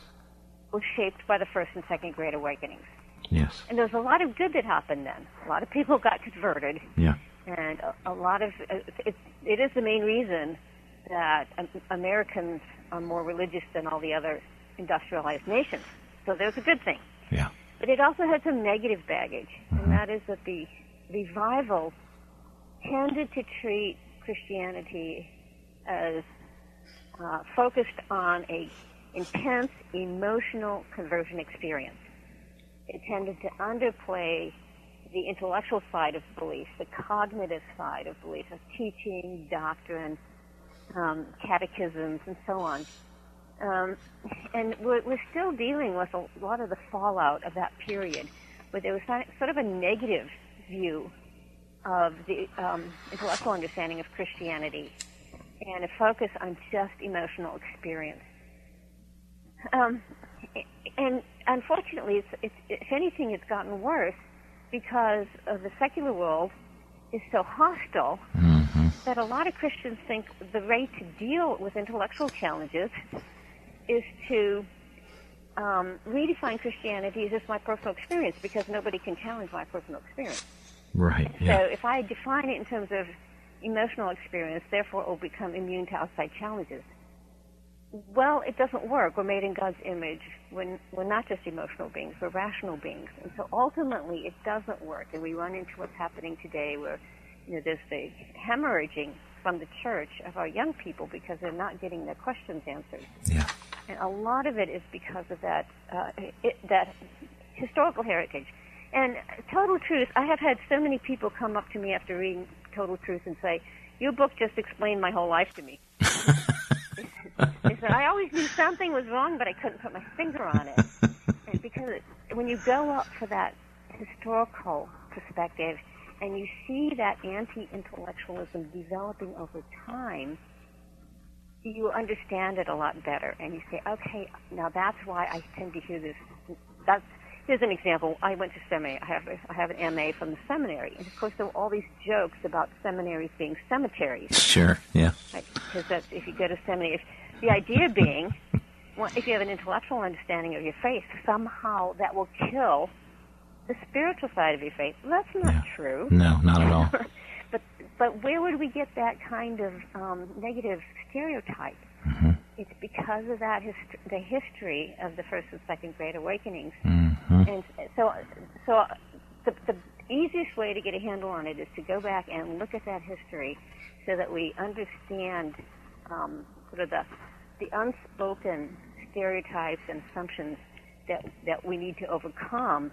was shaped by the First and Second Great Awakenings. Yes. And there was a lot of good that happened then. A lot of people got converted. Yeah. And a lot of it is the main reason that Americans are more religious than all the other industrialized nations. So there's a good thing. Yeah. But it also had some negative baggage, and that is that the revival tended to treat Christianity as focused on a intense emotional conversion experience. It tended to underplay the intellectual side of belief, the cognitive side of belief, of teaching, doctrine, catechisms, and so on. And we're still dealing with a lot of the fallout of that period, where there was sort of a negative view of the intellectual understanding of Christianity and a focus on just emotional experience. And unfortunately, if anything, it's gotten worse because of the secular world is so hostile that a lot of Christians think the way to deal with intellectual challenges is to redefine Christianity as just my personal experience, because nobody can challenge my personal experience. Right. So if I define it in terms of emotional experience, therefore it will become immune to outside challenges. Well, it doesn't work. We're made in God's image. We're not just emotional beings. We're rational beings. And so ultimately it doesn't work. And we run into what's happening today where there's the hemorrhaging from the church of our young people because they're not getting their questions answered. Yeah. And a lot of it is because of that historical heritage. And Total Truth, I have had so many people come up to me after reading Total Truth and say, your book just explained my whole life to me. They said, I always knew something was wrong, but I couldn't put my finger on it. And because when you go up for that historical perspective and you see that anti-intellectualism developing over time, you understand it a lot better. And you say, okay, now that's why I tend to hear this. Here's an example. I went to seminary. I have an MA from the seminary. And, of course, there were all these jokes about seminaries being cemeteries. Sure, yeah. Right? Because that's, if you go to seminary, the idea being, well, if you have an intellectual understanding of your faith, somehow that will kill the spiritual side of your faith. That's not true. No, not at all. But where would we get that kind of negative stereotype? Mm-hmm. It's because of that the history of the first and second Great Awakenings. Mm-hmm. And so the easiest way to get a handle on it is to go back and look at that history so that we understand sort of the unspoken stereotypes and assumptions that we need to overcome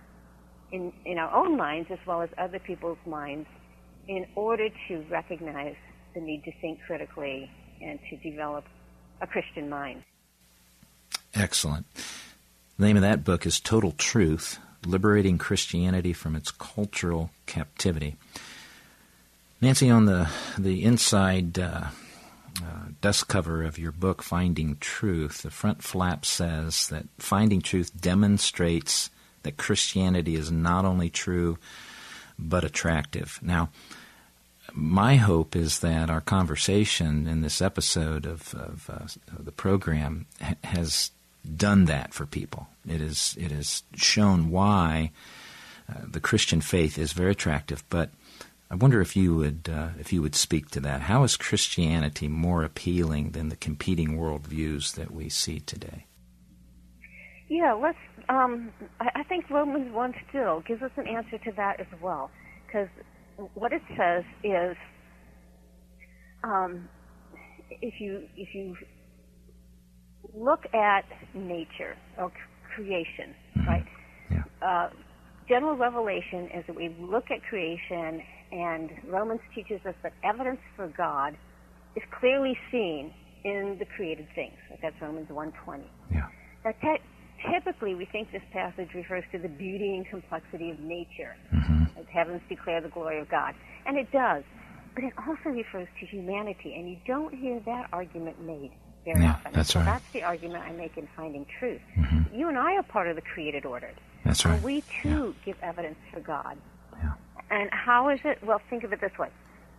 in our own minds as well as other people's minds in order to recognize the need to think critically and to develop a Christian mind. Excellent. The name of that book is Total Truth, Liberating Christianity from Its Cultural Captivity. Nancy, on the inside dust cover of your book, Finding Truth, the front flap says that Finding Truth demonstrates that Christianity is not only true, but attractive. Now, my hope is that our conversation in this episode of the program has done that for people. It has shown why the Christian faith is very attractive. But I wonder if you would speak to that. How is Christianity more appealing than the competing worldviews that we see today? Yeah, let's. I think Romans 1 still gives us an answer to that as well, because what it says is, if you look at nature or creation, right? Yeah. General revelation is that we look at creation, and Romans teaches us that evidence for God is clearly seen in the created things. That's Romans 1:20. Yeah. Now, typically, we think this passage refers to the beauty and complexity of nature. Mm-hmm. As heavens declare the glory of God. And it does. But it also refers to humanity, and you don't hear that argument made very often. That's right. That's the argument I make in Finding Truth. Mm-hmm. You and I are part of the created order. That's right. And we, too, give evidence for God. Yeah. And how is it? Well, think of it this way.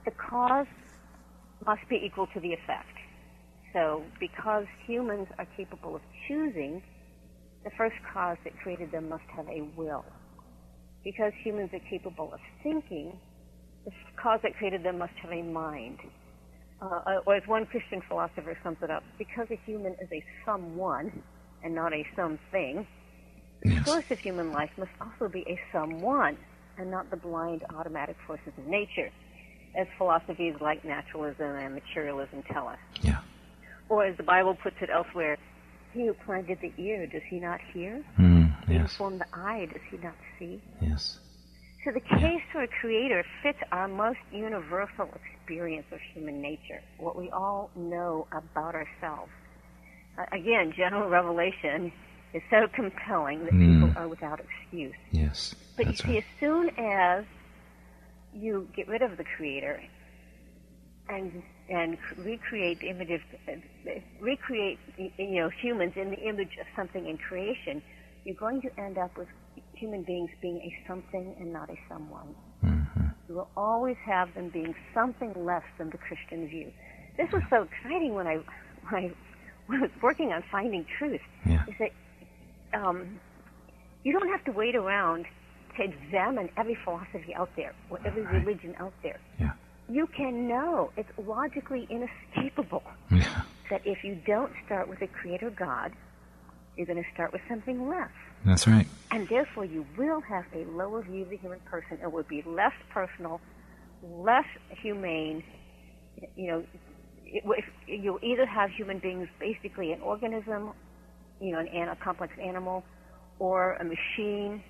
The cause must be equal to the effect. So because humans are capable of choosing, the first cause that created them must have a will. Because humans are capable of thinking, the cause that created them must have a mind. Or as one Christian philosopher sums it up, because a human is a someone and not a something, the source of human life must also be a someone and not the blind automatic forces of nature, as philosophies like naturalism and materialism tell us. Yeah. Or as the Bible puts it elsewhere, he who planted the ear, does he not hear? He who formed the eye, does he not see? Yes. So the case for a creator fits our most universal experience of human nature, what we all know about ourselves. Again, general revelation is so compelling that people are without excuse. Yes. But you see, as soon as you get rid of the creator and recreate the image of, humans in the image of something in creation, you're going to end up with human beings being a something and not a someone. Mm-hmm. You will always have them being something less than the Christian view. This was so exciting when I was working on Finding Truth. Yeah. Is that you don't have to wait around to examine every philosophy out there or every religion out there. Yeah. You can know, it's logically inescapable, that if you don't start with a creator God, you're going to start with something less. That's right. And therefore you will have a lower view of the human person. It will be less personal, less humane. You'll either have human beings basically an organism, a complex animal, or a machine,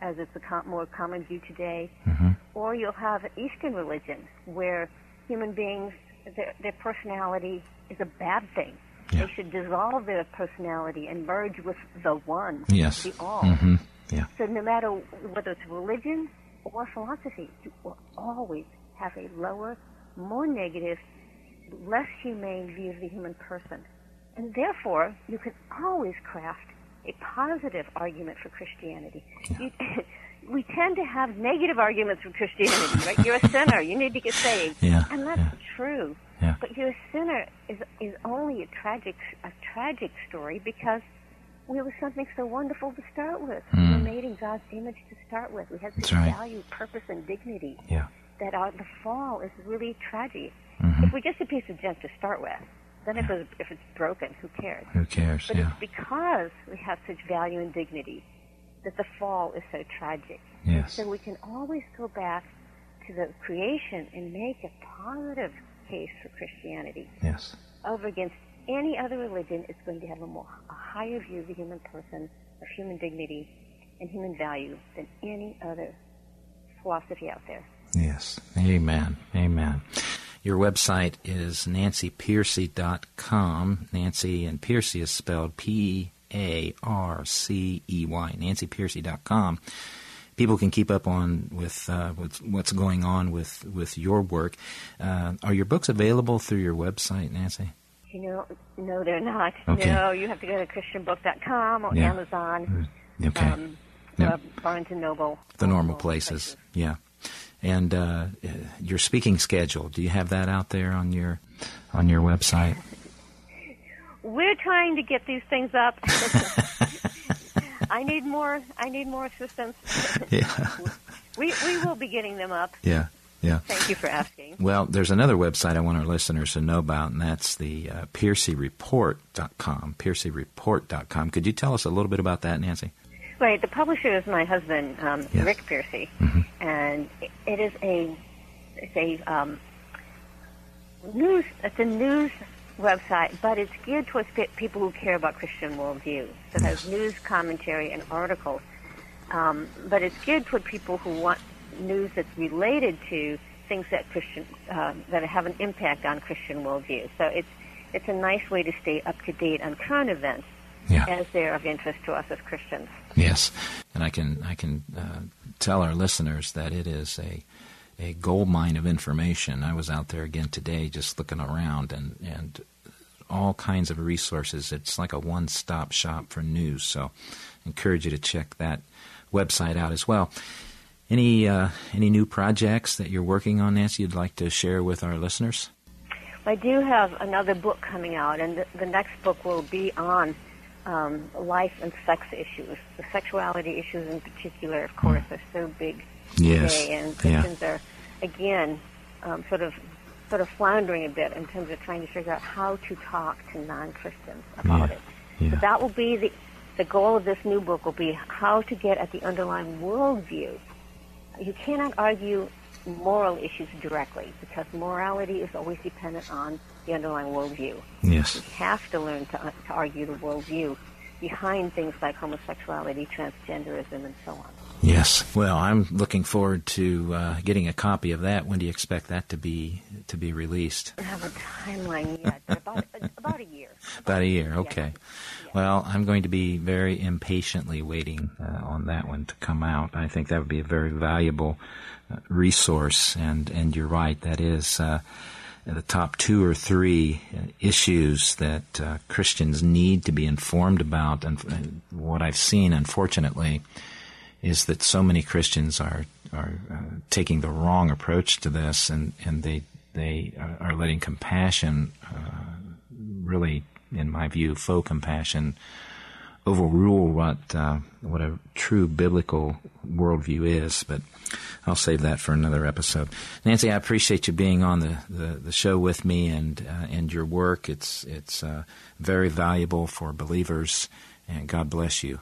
as it's a more common view today, Mm-hmm. or you'll have an Eastern religion where human beings, their personality is a bad thing. Yeah. They should dissolve their personality and merge with the one, Yes. the all. Mm-hmm. Yeah. So no matter whether it's religion or philosophy, you will always have a lower, more negative, less humane view of the human person. And therefore, you can always craft a positive argument for Christianity. Yeah. We tend to have negative arguments for Christianity, right? You're a sinner. You need to get saved. Yeah. And that's true. Yeah. But you're a sinner is only a tragic story because we were something so wonderful to start with. We were made in God's image to start with. We had such value, purpose, and dignity. Yeah. That the fall is really tragic. Mm-hmm. If we're just a piece of junk to start with, then if it's broken, who cares? Who cares? But yeah. it's because we have such value and dignity that the fall is so tragic. Yes. So we can always go back to the creation and make a positive case for Christianity. Yes. Over against any other religion, it's going to have a higher view of the human person, of human dignity and human value than any other philosophy out there. Yes. Amen. Amen. Your website is nancypearcey.com. Nancy and Pearcey is spelled Pearcey, nancypearcey.com. People can keep up on with what's going on with your work. Are your books available through your website, Nancy? No, they're not. Okay. No, you have to go to christianbook.com or Amazon, Okay. Barnes & Noble. The normal places. Yeah. And your speaking schedule, do you have that out there on your website? We're trying to get these things up. I need more assistance. Yeah. We will be getting them up. Yeah. Yeah. Thank you for asking. Well, there's another website I want our listeners to know about, and that's the pearcey-report.com, pearcey-report.com. Could you tell us a little bit about that, Nancy? Right. The publisher is my husband, Yes. Rick Pearcey, Mm-hmm. and it is a news website, but it's geared towards people who care about Christian worldview. So it has news, commentary, and articles. But it's geared toward people who want news that's related to things that that have an impact on Christian worldview. So it's a nice way to stay up to date on current events as they're of interest to us as Christians. Yes, and I can tell our listeners that it is a gold mine of information. I was out there again today just looking around and all kinds of resources. It's like a one-stop shop for news, so I encourage you to check that website out as well. Any new projects that you're working on, Nancy, you'd like to share with our listeners? I do have another book coming out, and the next book will be on life and sex issues. The sexuality issues in particular, of course, are so big today, and Christians are, again, sort of floundering a bit in terms of trying to figure out how to talk to non-Christians about it. Yeah. So that will be the goal of this new book will be how to get at the underlying worldview. You cannot argue moral issues directly because morality is always dependent on the underlying worldview. Yes. You have to learn to argue the worldview behind things like homosexuality, transgenderism, and so on. Yes. Well, I'm looking forward to getting a copy of that. When do you expect that to be released? I don't have a timeline yet. About a year. About a year. Okay. Yeah. Well, I'm going to be very impatiently waiting on that one to come out. I think that would be a very valuable resource, and you're right. That is the top 2 or 3 issues that Christians need to be informed about. And what I've seen, unfortunately, is that so many Christians are taking the wrong approach to this, and they are letting compassion, really, in my view, faux compassion, overrule what a true biblical worldview is. But I'll save that for another episode. Nancy, I appreciate you being on the show with me and your work. It's very valuable for believers, and God bless you.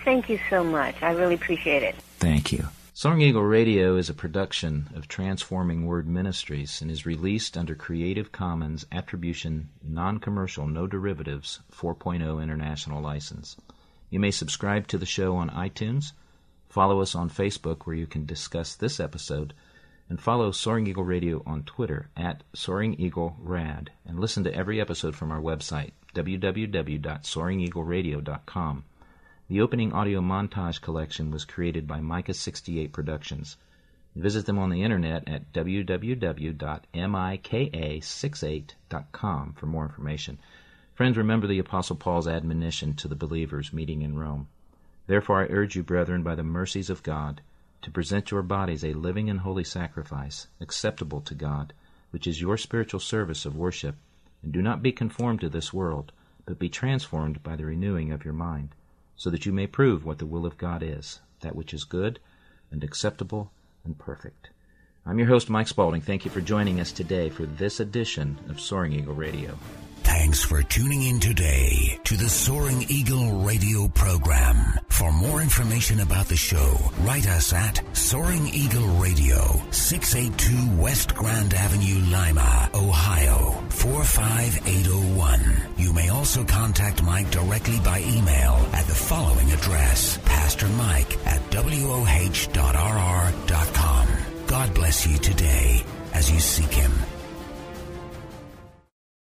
Thank you so much. I really appreciate it. Thank you. Soaring Eagle Radio is a production of Transforming Word Ministries and is released under Creative Commons Attribution, Non-Commercial, No Derivatives 4.0 International License. You may subscribe to the show on iTunes, Follow us on Facebook, where you can discuss this episode, and follow Soaring Eagle Radio on Twitter at Soaring Eagle Rad, and listen to every episode from our website, www.soaringeagleradio.com. The opening audio montage collection was created by Micah68 Productions. Visit them on the internet at www.mika68.com for more information. Friends, remember the Apostle Paul's admonition to the believers meeting in Rome. Therefore I urge you, brethren, by the mercies of God, to present your bodies a living and holy sacrifice, acceptable to God, which is your spiritual service of worship. And do not be conformed to this world, but be transformed by the renewing of your mind, so that you may prove what the will of God is, that which is good and acceptable and perfect. I'm your host, Mike Spaulding. Thank you for joining us today for this edition of Soaring Eagle Radio. Thanks for tuning in today to the Soaring Eagle Radio program. For more information about the show, write us at Soaring Eagle Radio, 682 West Grand Avenue, Lima, Ohio, 45801. You may also contact Mike directly by email at the following address, pastormike@woh.rr.com. God bless you today as you seek Him.